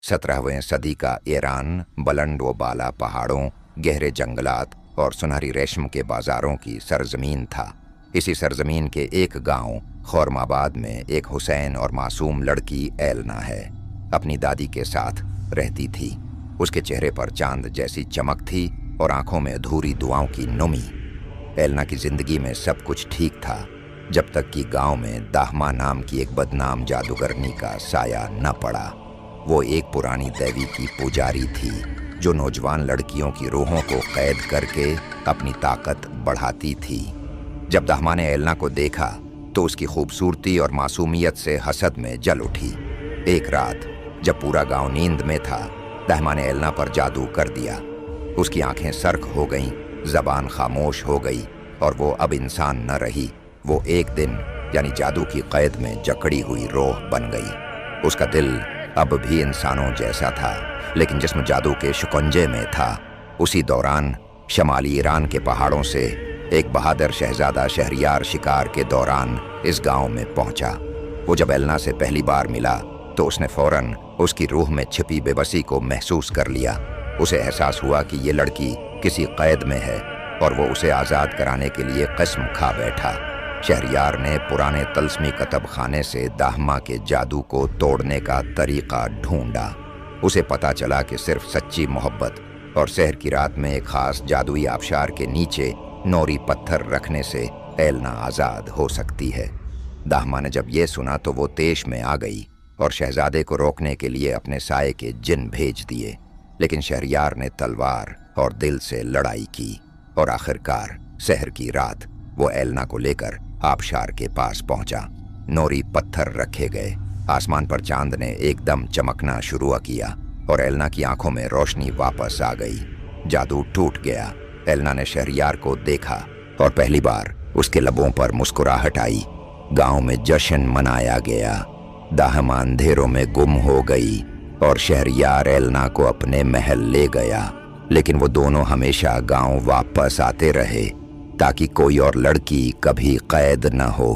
17वें सदी का ईरान बुलंद व बाला पहाड़ों, गहरे जंगलात और सुनहरी रेशम के बाजारों की सरजमीन था। इसी सरजमीन के एक गांव खौरमाबाद में एक हुसैन और मासूम लड़की एलना है। अपनी दादी के साथ रहती थी। उसके चेहरे पर चांद जैसी चमक थी और आंखों में अधूरी दुआओं की नुमी। एलना की जिंदगी में सब कुछ ठीक था, जब तक कि गांव में दाहमा नाम की एक बदनाम जादूगरनी का साया न पड़ा। वो एक पुरानी देवी की पुजारी थी, जो नौजवान लड़कियों की रूहों को कैद करके अपनी ताकत बढ़ाती थी। जब दाहमा ने एलना को देखा तो उसकी खूबसूरती और मासूमियत से हसद में जल उठी। एक रात जब पूरा गांव नींद में था, दाहमा ने एलना पर जादू कर दिया। उसकी आंखें सर्ख हो गईं, जबान खामोश हो गई और वो अब इंसान न रही। वो एक दिन यानी जादू की कैद में जकड़ी हुई रूह बन गई। उसका दिल अब भी इंसानों जैसा था, लेकिन जिस्म जादू के शिकंजे में था। उसी दौरान शमाली ईरान के पहाड़ों से एक बहादुर शहजादा शहरयार शिकार के दौरान इस गांव में पहुंचा। वो जब एलना से पहली बार मिला तो उसने फौरन उसकी रूह में छिपी बेबसी को महसूस कर लिया। उसे एहसास हुआ कि ये लड़की किसी कैद में है और वो उसे आज़ाद कराने के लिए कसम खा बैठा। शहरयार ने पुराने तल्स्मी कतब खाने से दाहमा के जादू को तोड़ने का तरीका ढूंढा। उसे पता चला कि सिर्फ सच्ची मोहब्बत और सहर की रात में एक खास जादुई आबशार के नीचे नोरी पत्थर रखने से एलना आज़ाद हो सकती है। दाहमा ने जब ये सुना तो वो तेश में आ गई और शहजादे को रोकने के लिए अपने साये के जिन भेज दिए, लेकिन शहरयार ने तलवार और दिल से लड़ाई की और आखिरकार सहर की रात वो एलना को लेकर आबशार के पास पहुंचा। नोरी पत्थर रखे गए, आसमान पर चांद ने एकदम चमकना शुरू किया और एलना की आंखों में रोशनी वापस आ गई। जादू टूट गया। एलना ने शहरयार को देखा और पहली बार उसके लबों पर मुस्कुराहट आई। गांव में जश्न मनाया गया। दाहमा अंधेरों में गुम हो गई और शहरयार एलना को अपने महल ले गया, लेकिन वो दोनों हमेशा गांव वापस आते रहे ताकि कोई और लड़की कभी कैद न हो।